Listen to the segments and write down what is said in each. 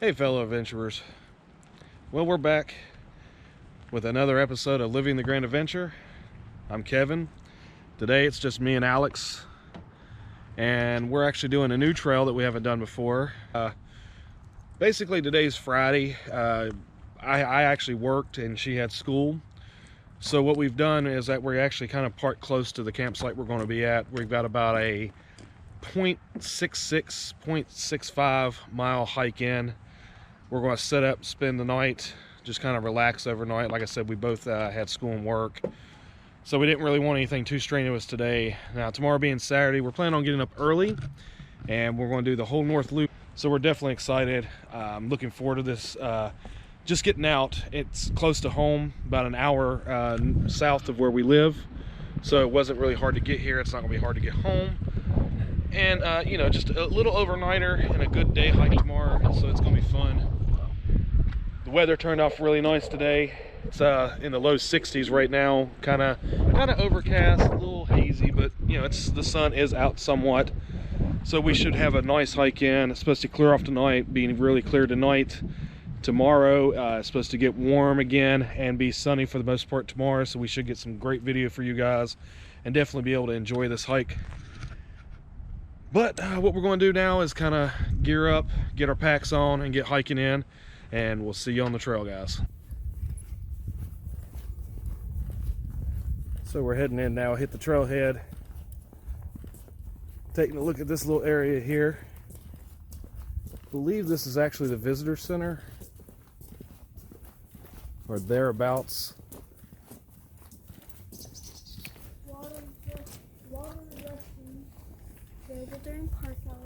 Hey fellow adventurers, well we're back with another episode of Living the Grand Adventure. I'm Kevin. Today it's just me and Alex, and we're actually doing a new trail that we haven't done before. Basically today's Friday. I actually worked and she had school, so what we've done is that we're actually kind of parked close to the campsite we're going to be at. We've got about a 0.66 0.65 mile hike in. We're going to set up, spend the night, just kind of relax overnight. Like I said, we both had school and work, so we didn't really want anything too strenuous today. Now, tomorrow being Saturday, we're planning on getting up early, and we're going to do the whole North Loop. So we're definitely excited. I'm looking forward to this. Just getting out. It's close to home, about an hour south of where we live, so it wasn't really hard to get here. It's not going to be hard to get home. And, you know, just a little overnighter and a good day hike tomorrow, so it's going to be fun. The weather turned off really nice today. It's in the low 60s right now, kind of overcast, a little hazy, but you know, the sun is out somewhat, so we should have a nice hike in. It's supposed to clear off tonight, being really clear tonight. Tomorrow it's supposed to get warm again and be sunny for the most part tomorrow, so we should get some great video for you guys and definitely be able to enjoy this hike. But what we're going to do now is kind of gear up, get our packs on, and get hiking in. And we'll see you on the trail, guys. So we're heading in now, hit the trailhead. Taking a look at this little area here. I believe this is actually the visitor center, or thereabouts.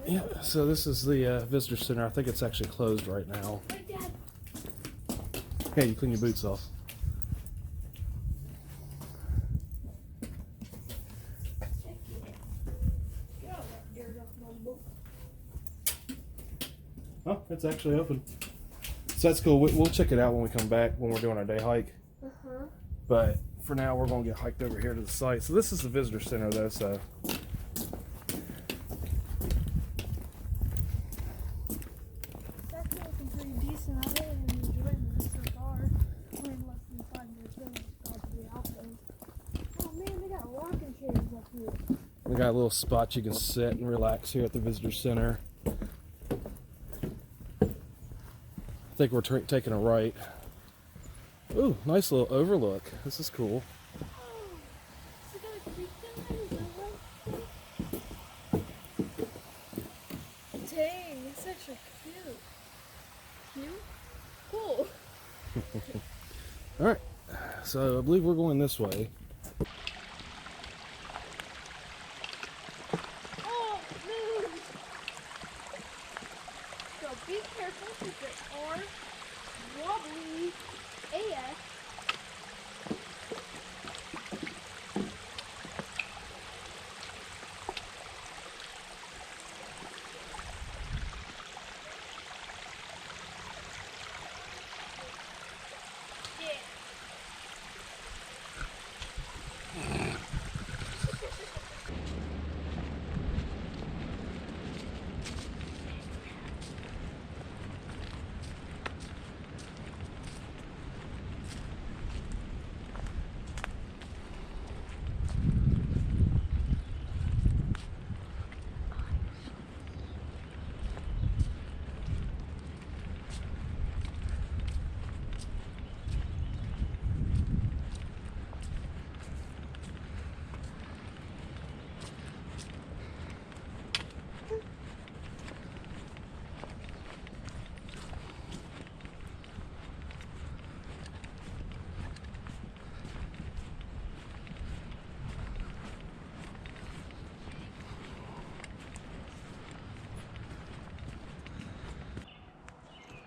Yeah, so this is the visitor center. I think it's actually closed right now. Hey, you clean your boots off. Oh, it's actually open. So that's cool. We'll check it out when we come back, when we're doing our day hike. But for now, we're going to get hiked over here to the site. So this is the visitor center, though, so... We got a little spot you can sit and relax here at the visitor center. I think we're taking a right. Ooh, nice little overlook. This is cool. Dang, it's actually cute. Cute? Cool. Alright, so I believe we're going this way. Be careful because they are wobbly AF.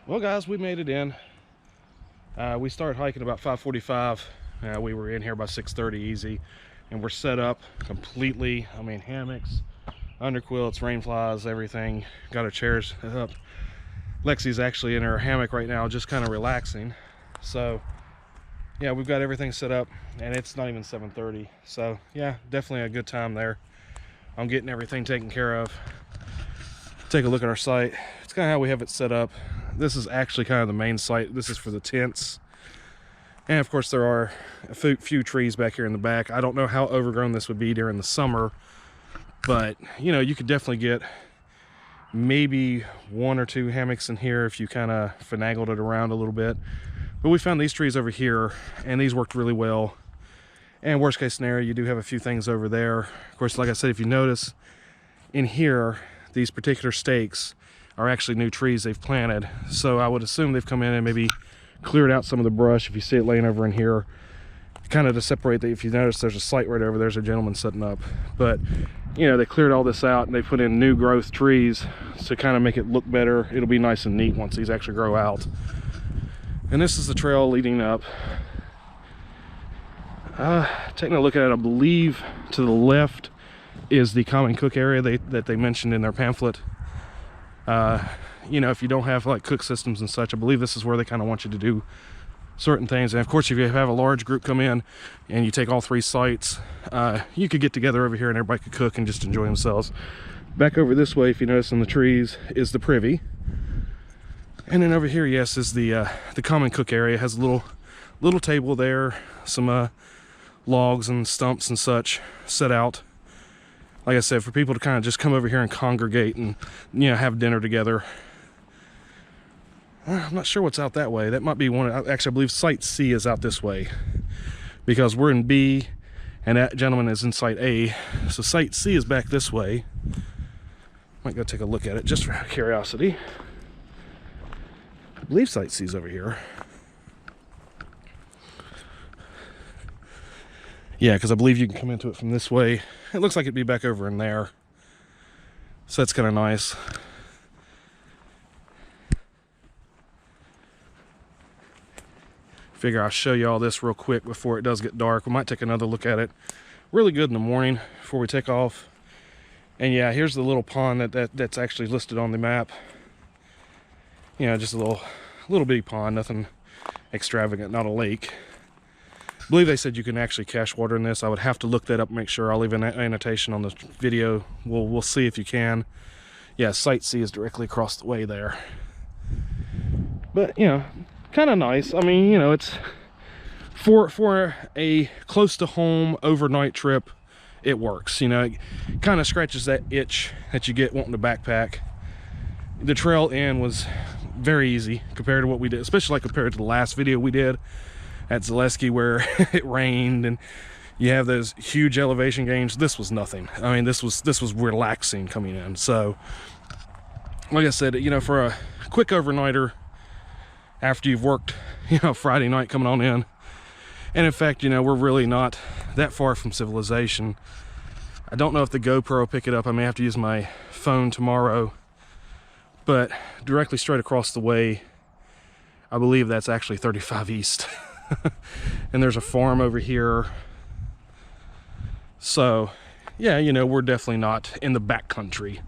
Well guys, we made it in. We started hiking about 5:45. We were in here by 6:30 easy, and we're set up completely. I mean, hammocks, underquilts, rain flies, everything. Got our chairs up. Lexi's actually in her hammock right now, just kind of relaxing. So yeah, we've got everything set up, and it's not even 7:30. So yeah, definitely a good time there. I'm getting everything taken care of. Take a look at our site. It's kind of how we have it set up. This is actually kind of the main site. This is for the tents. And of course there are a few trees back here in the back. I don't know how overgrown this would be during the summer, but you know, you could definitely get maybe 1 or 2 hammocks in here if you kind of finagled it around a little bit. But we found these trees over here, and these worked really well. And worst case scenario, you do have a few things over there. Of course, like I said, if you notice in here, these particular stakes are actually new trees they've planted. So I would assume they've come in and maybe cleared out some of the brush. If you see it laying over in here, kind of to separate the, if you notice there's a site right over there's a gentleman setting up. But you know, they cleared all this out and they put in new growth trees to kind of make it look better. It'll be nice and neat once these actually grow out. And this is the trail leading up. Taking a look at it, I believe to the left is the common cook area that they mentioned in their pamphlet. You know, if you don't have like cook systems and such, I believe this is where they kind of want you to do certain things. And of course, if you have a large group come in and you take all 3 sites, you could get together over here and everybody could cook and just enjoy themselves. Back over this way, if you notice in the trees, is the privy. And then over here, yes, is the common cook area. It has a little table there, some logs and stumps and such set out. Like I said, for people to kind of just come over here and congregate and, you know, have dinner together. I'm not sure what's out that way. That might be one. Actually, I believe Site C is out this way, because we're in B and that gentleman is in Site A. So Site C is back this way. Might go take a look at it just for curiosity. I believe Site C is over here. Yeah, because I believe you can come into it from this way. It looks like it'd be back over in there. So that's kind of nice. Figure I'll show you all this real quick before it does get dark. We might take another look at it really good in the morning before we take off. And yeah, here's the little pond that's actually listed on the map. You know, just a little bitty pond, nothing extravagant, not a lake. I believe they said you can actually cache water in this. I would have to look that up and make sure. I'll leave an annotation on the video. We'll see if you can. Yeah, Site C is directly across the way there. But you know, kind of nice. I mean, you know, it's for a close to home overnight trip, it works. You know, it kind of scratches that itch that you get wanting to backpack. The trail in was very easy compared to what we did, especially like compared to the last video we did at Zaleski where it rained and you have those huge elevation gains. This was nothing. I mean, this was relaxing coming in. So like I said, you know, for a quick overnighter after you've worked, you know, Friday night coming on in. And in fact, you know, we're really not that far from civilization. I don't know if the GoPro will pick it up. I may have to use my phone tomorrow. But directly straight across the way, I believe that's actually 35 East. And there's a farm over here. So, yeah, you know, we're definitely not in the backcountry.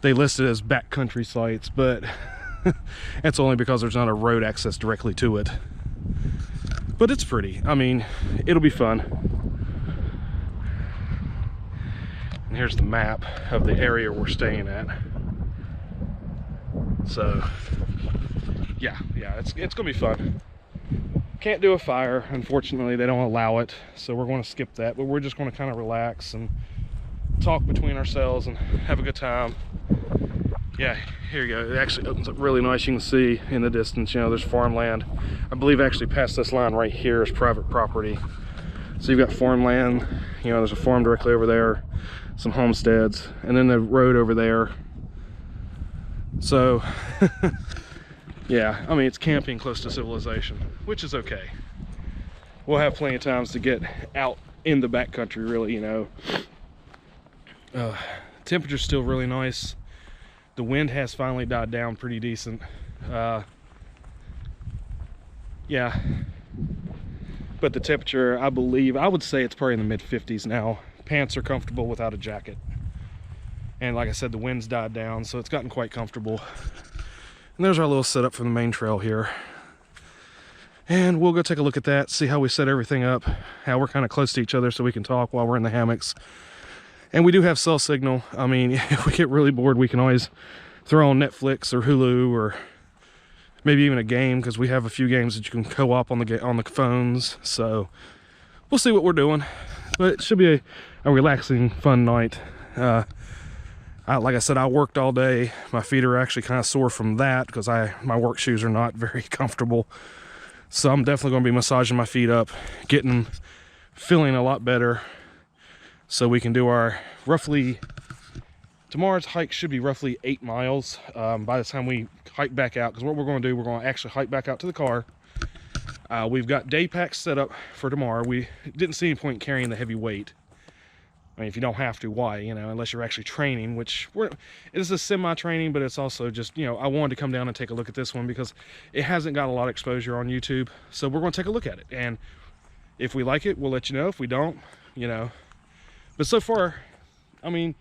They list it as backcountry sites, but that's only because there's not a road access directly to it. But it's pretty. I mean, it'll be fun. And here's the map of the area we're staying at. So, yeah, it's gonna be fun. Can't do a fire, unfortunately. They don't allow it, so we're going to skip that. But we're just going to kind of relax and talk between ourselves and have a good time. Yeah, here you go. It actually opens up really nice. You can see in the distance, you know, there's farmland. I believe actually past this line right here is private property. So you've got farmland, you know, there's a farm directly over there, some homesteads, and then the road over there. So, yeah, I mean, it's camping close to civilization, which is okay. We'll have plenty of times to get out in the backcountry, really, you know. Temperature's still really nice. The wind has finally died down pretty decent. Yeah, but the temperature, I believe, I would say it's probably in the mid-50s now. Pants are comfortable without a jacket. And like I said, the wind's died down, so it's gotten quite comfortable. And there's our little setup for the main trail here. And we'll go take a look at that, see how we set everything up, how we're kind of close to each other so we can talk while we're in the hammocks. And we do have cell signal. I mean, if we get really bored, we can always throw on Netflix or Hulu or, maybe even a game, because we have a few games that you can co-op on the phones. So we'll see what we're doing, but it should be a relaxing, fun night. Like I said, I worked all day. My feet are actually kind of sore from that because my work shoes are not very comfortable. So I'm definitely going to be massaging my feet up, feeling a lot better, so we can do our tomorrow's hike should be roughly 8 miles by the time we hike back out. Because what we're going to do, we're going to actually hike back out to the car. We've got day packs set up for tomorrow. We didn't see any point in carrying the heavy weight. I mean, if you don't have to, why? You know, unless you're actually training, which it is a semi-training, but it's also just, you know, I wanted to come down and take a look at this one because it hasn't got a lot of exposure on YouTube. So we're going to take a look at it. And if we like it, we'll let you know. If we don't, you know. But so far, I mean,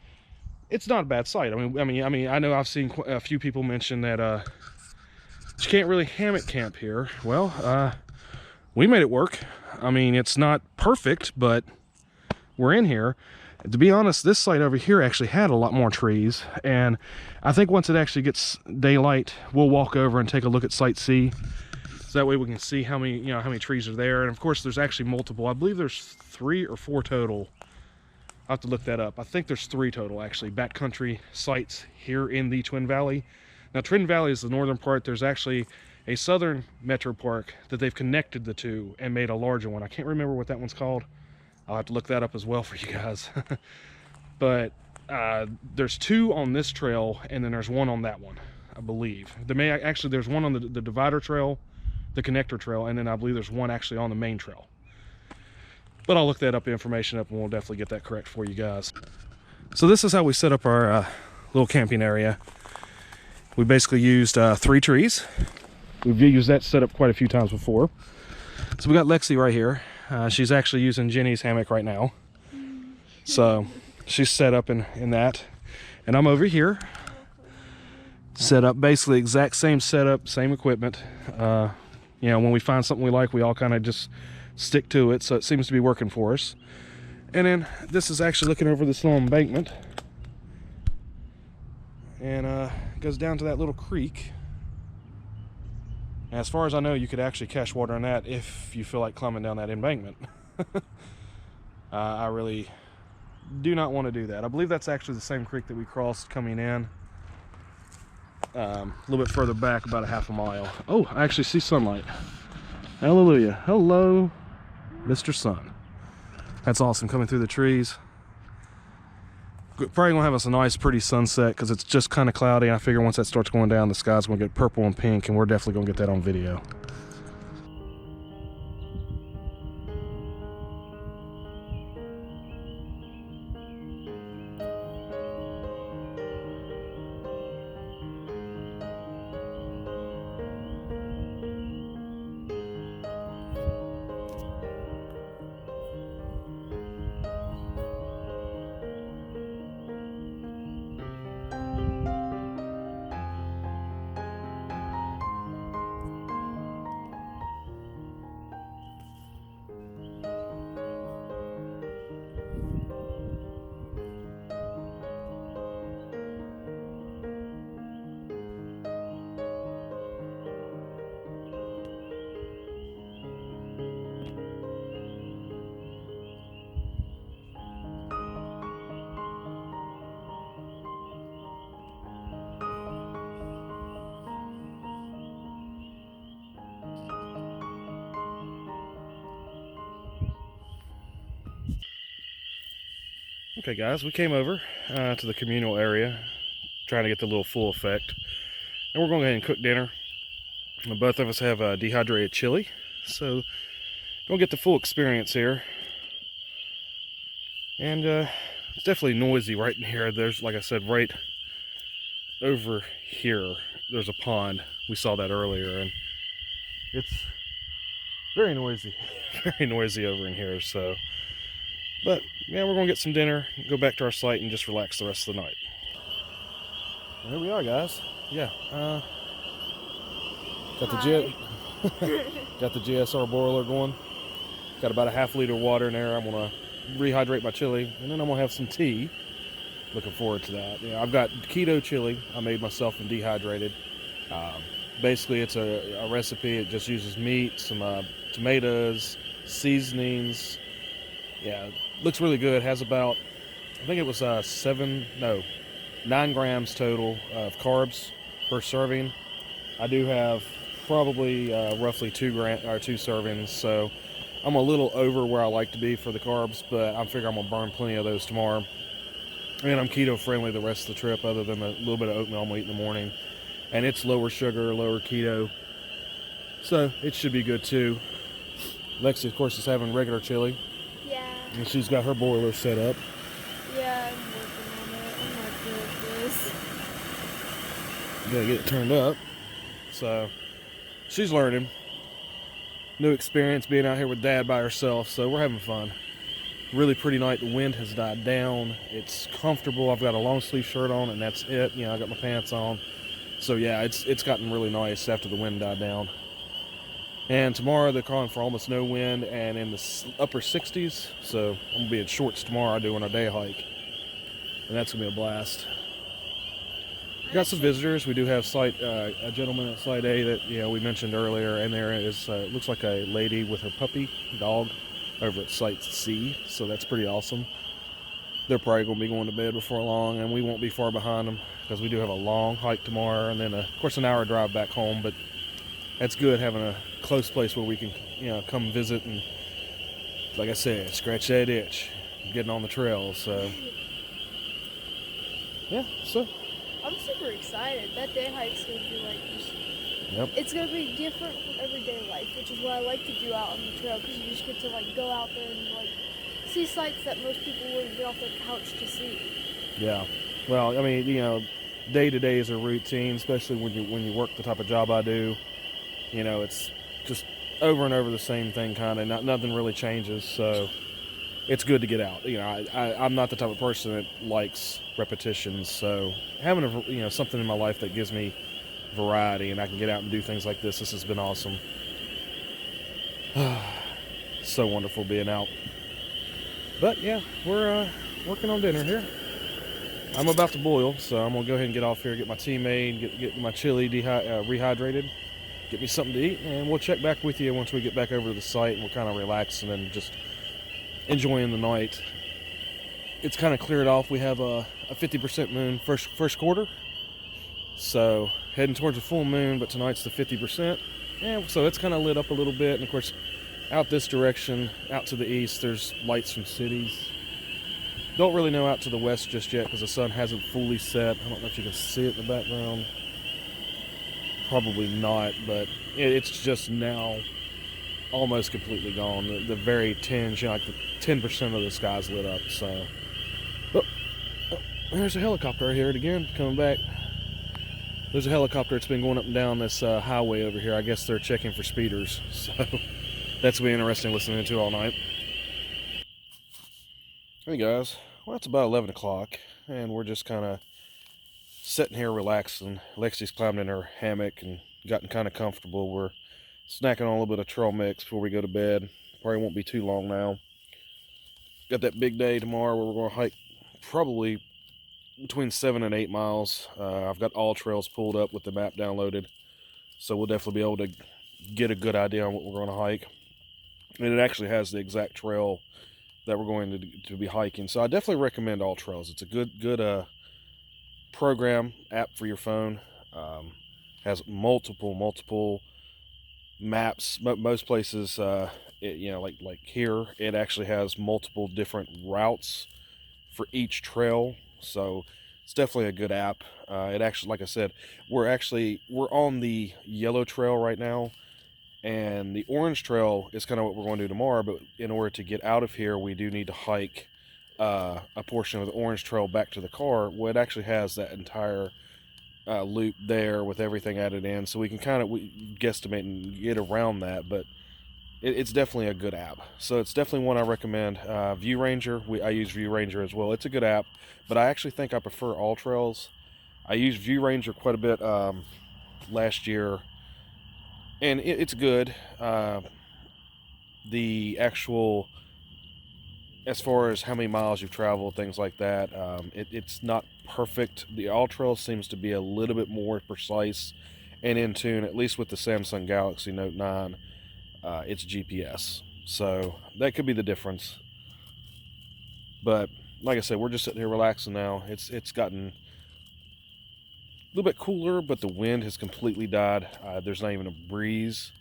it's not a bad site. I know I've seen a few people mention that you can't really hammock camp here. Well, we made it work. I mean, it's not perfect, but we're in here. To be honest, this site over here actually had a lot more trees, and I think once it actually gets daylight, we'll walk over and take a look at Site C, so that way we can see how many trees are there. And of course, there's actually multiple. I believe there's 3 or 4 total. I'll have to look that up. I think there's 3 total, actually, backcountry sites here in the Twin Valley. Now, Twin Valley is the northern part. There's actually a southern Metropark that they've connected the two and made a larger one. I can't remember what that one's called. I'll have to look that up as well for you guys. But there's 2 on this trail, and then there's 1 on that one, I believe. There's 1 on the divider trail, the connector trail, and then I believe there's 1 actually on the main trail. But I'll look that information up, and we'll definitely get that correct for you guys. So this is how we set up our little camping area. We basically used 3 trees. We've used that setup quite a few times before. So we got Lexi right here. She's actually using Jenny's hammock right now. So she's set up in that. And I'm over here. Set up basically exact same setup, same equipment. You know, when we find something we like, we all kind of just stick to it. So it seems to be working for us. And then this is actually looking over this little embankment. And it goes down to that little creek. And as far as I know, you could actually catch water on that if you feel like climbing down that embankment. I really do not want to do that. I believe that's actually the same creek that we crossed coming in. A little bit further back, about a half a mile. Oh, I actually see sunlight. Hallelujah. Hello, Mr. Sun. That's awesome, coming through the trees. Probably gonna have us a nice pretty sunset because it's just kind of cloudy. I figure once that starts going down, the sky's gonna get purple and pink, and we're definitely gonna get that on video. Okay guys, we came over to the communal area, trying to get the little full effect. And we're going to go ahead and cook dinner. Both of us have dehydrated chili, so gonna get the full experience here. And it's definitely noisy right in here. There's, like I said, right over here, there's a pond. We saw that earlier, and it's very noisy, very noisy over in here. So, but yeah, we're gonna get some dinner, go back to our site, and just relax the rest of the night. Here we are, guys. Yeah, got the GSR boiler going. Got about a ½ liter of water in there. I'm gonna rehydrate my chili, and then I'm gonna have some tea. Looking forward to that. Yeah, I've got keto chili I made myself and dehydrated. Basically, it's a recipe. It just uses meat, some tomatoes, seasonings. Yeah, looks really good. Has about, I think it was 9 grams total of carbs per serving. I do have probably roughly 2 servings, so I'm a little over where I like to be for the carbs, but I figure I'm gonna burn plenty of those tomorrow. And I'm keto friendly the rest of the trip, other than a little bit of oatmeal I'm gonna eat in the morning. And it's lower sugar, lower keto, so it should be good too. Lexi, of course, is having regular chili, Yeah. and she's got her boiler set up. Yeah, I'm working on it. I'm not good at this. Gotta get it turned up. So she's learning. New experience being out here with Dad by herself, so we're having fun. Really pretty night. The wind has died down. It's comfortable. I've got a long sleeve shirt on, and that's it. I got my pants on. So yeah, it's gotten really nice after the wind died down. And tomorrow they're calling for almost no wind and in the upper 60s. So I'm gonna be in shorts tomorrow doing a day hike, and that's gonna be a blast. Got some visitors. We do have a gentleman at Site A that we mentioned earlier, and there is looks like a lady with her puppy dog over at Site C. So that's pretty awesome. They're probably going to be going to bed before long, and we won't be far behind them because we do have a long hike tomorrow, and then of course an hour drive back home. But that's good having a close place where we can come visit and, like I said, scratch that itch, getting on the trail. So yeah, so. I'm super excited. That day hike's gonna be like just. Yep. It's gonna be different from everyday life, which is what I like to do out on the trail, because you just get to like go out there and like see sights that most people wouldn't get off their couch to see. Yeah. Well, I mean, day to day is a routine, especially when you work the type of job I do. It's just over and over the same thing, kind of. Nothing really changes, so it's good to get out. I'm not the type of person that likes repetitions, so having something in my life that gives me variety and I can get out and do things like this has been awesome. So wonderful being out. But yeah, we're working on dinner here. I'm about to boil, so I'm gonna go ahead and get off here, get my tea made, get my chili rehydrated, get me something to eat, and we'll check back with you once we get back over to the site and we're kind of relaxing and just enjoying the night. It's kind of cleared off. We have a 50% moon first quarter, so heading towards a full moon, but tonight's the 50%, and so it's kind of lit up a little bit. And of course, out this direction, out to the east, there's lights from cities. Don't really know out to the west just yet because the sun hasn't fully set. I don't know if you can see it in the background. Probably not, but it's just now almost completely gone. The very tinge, like the 10% of the sky's lit up. So, there's a helicopter. I hear it again coming back. There's a helicopter that's been going up and down this highway over here. I guess they're checking for speeders. So that's gonna be interesting listening to all night. Hey guys, well, it's about 11 o'clock, and we're just kind of sitting here relaxing. Lexi's climbed in her hammock and gotten kind of comfortable. We're snacking on a little bit of trail mix before we go to bed. Probably won't be too long now. Got that big day tomorrow where we're going to hike probably between 7 and 8 miles. I've got all trails pulled up with the map downloaded, so we'll definitely be able to get a good idea on what we're going to hike. And it actually has the exact trail that we're going to be hiking. So I definitely recommend All Trails. It's a good program app for your phone. Has multiple maps. Most places, like here, it actually has multiple different routes for each trail. So it's definitely a good app. It actually, like I said, we're on the yellow trail right now. And the orange trail is kind of what we're going to do tomorrow, but in order to get out of here, we do need to hike a portion of the orange trail back to the car. Well, it actually has that entire loop there with everything added in, so we can kind of guesstimate and get around that, but it's definitely a good app. So it's definitely one I recommend. View Ranger, I use View Ranger as well. It's a good app, but I actually think I prefer All Trails. I used View Ranger quite a bit last year, and it's good. The actual, as far as how many miles you've traveled, things like that, it's not perfect. The All Trails seems to be a little bit more precise and in tune, at least with the Samsung Galaxy Note 9. It's GPS, so that could be the difference. But like I said, we're just sitting here relaxing now. It's gotten a little bit cooler, but the wind has completely died. There's not even a breeze,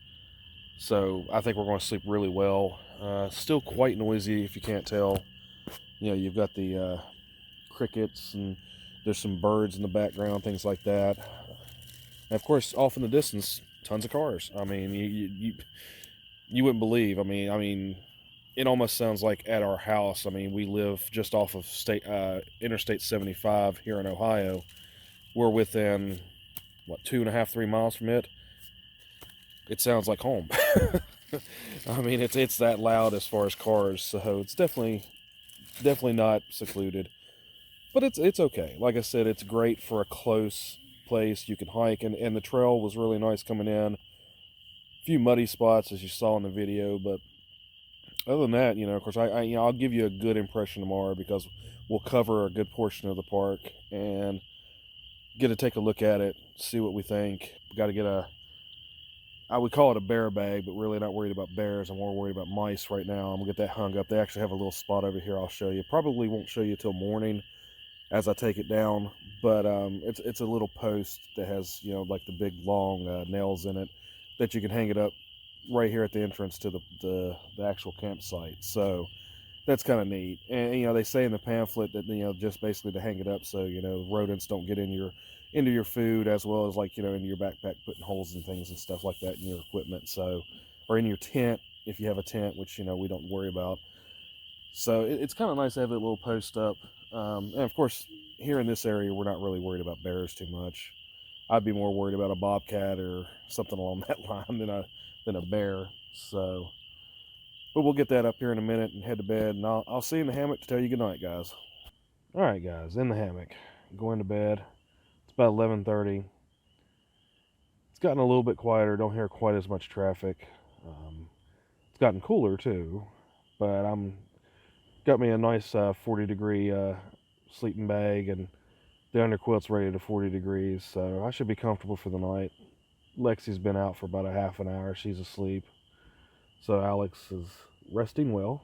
so I think we're going to sleep really well. Still quite noisy, if you can't tell. You know, you've got the crickets, and there's some birds in the background, things like that. And of course, off in the distance, tons of cars. I mean, you wouldn't believe. I mean, it almost sounds like at our house. I mean, we live just off of Interstate 75 here in Ohio. We're within, what, 2.5, 3 miles from it. It sounds like home. I mean, it's that loud as far as cars, so it's definitely not secluded. But it's okay. Like I said, it's great for a close place you can hike, and the trail was really nice coming in. A few muddy spots, as you saw in the video, but other than that, you know, of course, I'll give you a good impression tomorrow, because we'll cover a good portion of the park and get to take a look at it, see what we think. We got to get I would call it a bear bag, but really not worried about bears. I'm more worried about mice right now. I'm gonna get that hung up. They actually have a little spot over here I'll show you. Probably won't show you till morning as I take it down, but it's a little post that has, you know, like the big long nails in it that you can hang it up right here at the entrance to the actual campsite. So that's kind of neat. And you know, they say in the pamphlet that, you know, just basically to hang it up so, you know, rodents don't get into your food, as well as, like, you know, into your backpack, putting holes in things and stuff like that in your equipment. So, or in your tent if you have a tent, which, you know, we don't worry about. So it's kind of nice to have that little post up. And of course, here in this area, we're not really worried about bears too much. I'd be more worried about a bobcat or something along that line than a bear. So, but we'll get that up here in a minute and head to bed. And I'll see you in the hammock to tell you good night, guys. All right, guys, in the hammock, going to bed. It's about 11:30. It's gotten a little bit quieter. Don't hear quite as much traffic. It's gotten cooler too, but got me a nice 40-degree sleeping bag, and the underquilt's rated to 40 degrees, so I should be comfortable for the night. Lexi's been out for about a half an hour. She's asleep, so Alex is resting well.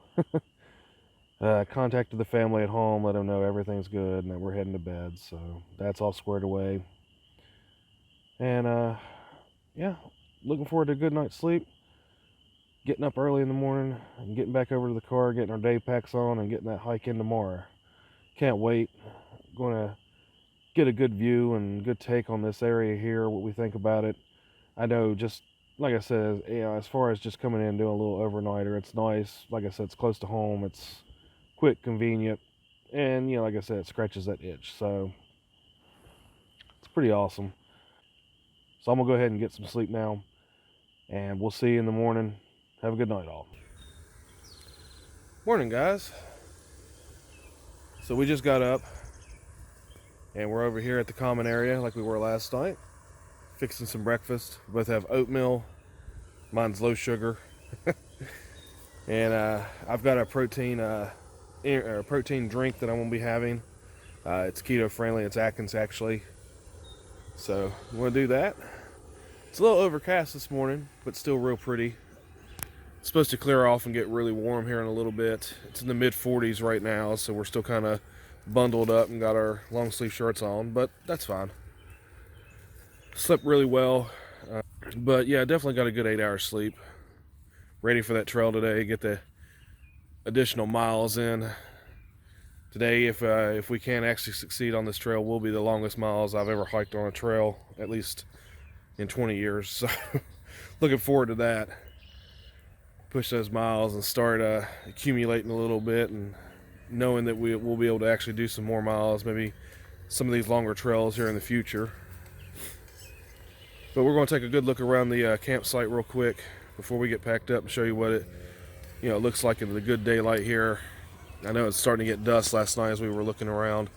Contacted the family at home, let them know everything's good and that we're heading to bed, so that's all squared away. And yeah, looking forward to a good night's sleep. Getting up early in the morning and getting back over to the car, getting our day packs on, and getting that hike in tomorrow. Can't wait. Going to get a good view and good take on this area here, what we think about it. I know, just like I said, you know, as far as just coming in and doing a little overnighter, it's nice. Like I said, it's close to home. It's quick, convenient, and, you know, like I said, it scratches that itch. So it's pretty awesome. So I'm gonna go ahead and get some sleep now, and we'll see you in the morning. Have a good night, all. Morning, guys. So we just got up, and we're over here at the common area like we were last night, fixing some breakfast. We both have oatmeal. Mine's low sugar. And I've got a protein drink that I'm gonna be having. It's keto friendly. It's Atkins, actually. So I'm gonna do that. It's a little overcast this morning, but still real pretty. It's supposed to clear off and get really warm here in a little bit. It's in the mid 40s right now, so we're still kind of bundled up and got our long sleeve shirts on, but that's fine. Slept really well, but yeah, definitely got a good 8 hours sleep. Ready for that trail today, get the additional miles in. Today, if we can actually succeed on this trail, will be the longest miles I've ever hiked on a trail, at least in 20 years. So looking forward to that. Push those miles and start accumulating a little bit, and knowing that we'll be able to actually do some more miles, maybe some of these longer trails here in the future. But we're going to take a good look around the campsite real quick before we get packed up and show you what it, you know, looks like in the good daylight here. I know it's starting to get dusk last night as we were looking around.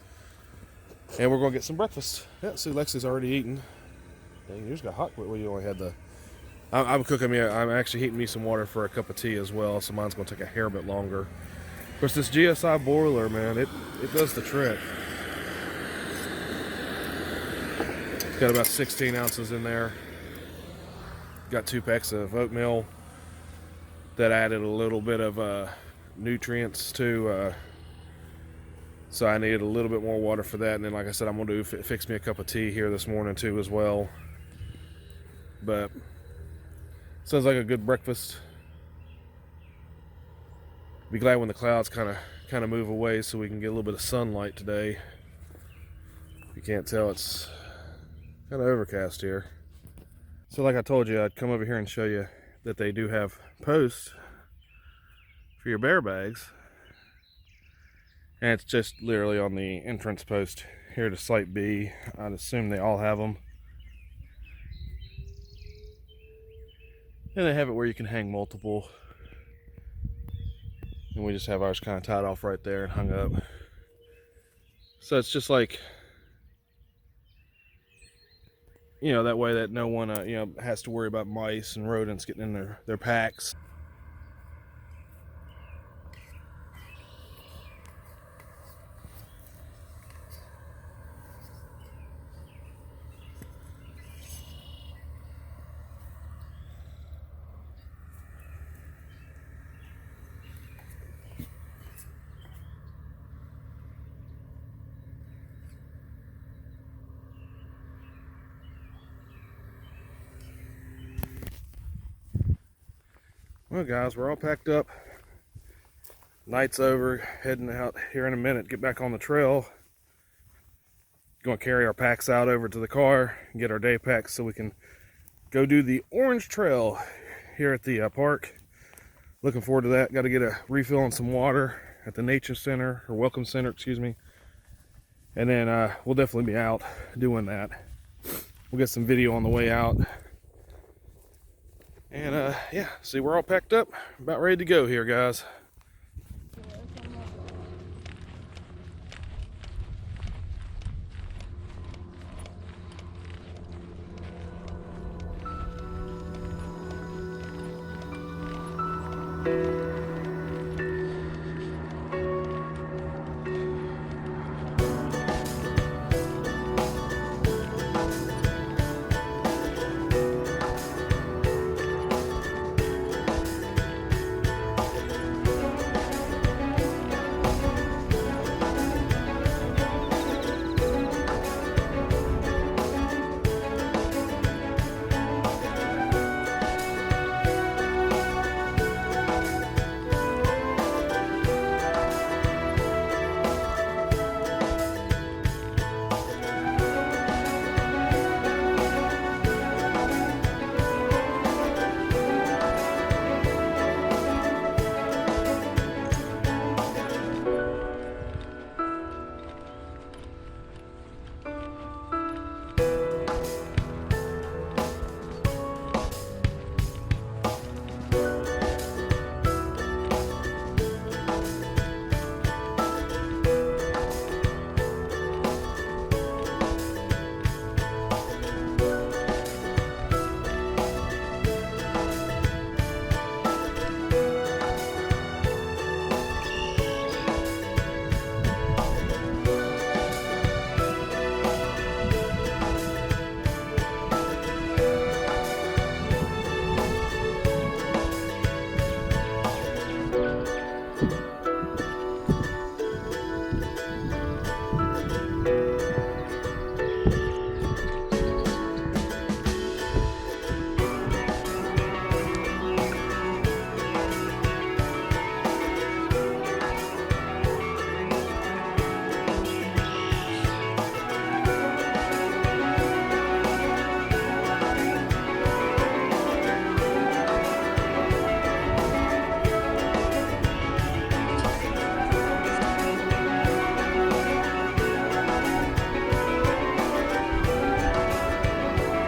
And we're going to get some breakfast. Yeah, see, Lexi's already eaten. Dang, you just got hot. Well, you only had the... I'm actually heating me some water for a cup of tea as well, so mine's going to take a hair bit longer. Of course, this GSI boiler, man, it does the trick. It's got about 16 ounces in there. got 2 packs of oatmeal that added a little bit of nutrients to. So I needed a little bit more water for that, and then like I said, I'm gonna fix me a cup of tea here this morning too as well. But sounds like a good breakfast. Be glad when the clouds kind of move away so we can get a little bit of sunlight today. If you can't tell, it's kind of overcast here. So like I told you, I'd come over here and show you that they do have posts for your bear bags. And it's just literally on the entrance post here to Site B. I'd assume they all have them. And they have it where you can hang multiple. And we just have ours kind of tied off right there and hung up. So it's just like, you know, that way that no one, you know, has to worry about mice and rodents getting in their packs. Well guys, we're all packed up. Night's over, heading out here in a minute, get back on the trail. Gonna carry our packs out over to the car and get our day packs so we can go do the Orange Trail here at the park. Looking forward to that. Got to get a refill on some water at the Nature Center, or Welcome Center, excuse me. And then we'll definitely be out doing that. We'll get some video on the way out. And yeah, see, we're all packed up, about ready to go here, guys.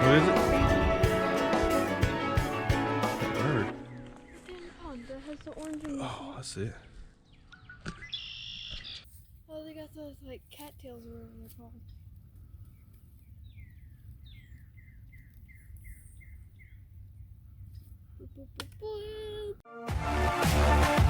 What is it? Bird. That has the orange and Oh, I see it. oh, they got those like cattails or whatever they're called. Boop, boop, boop, boop.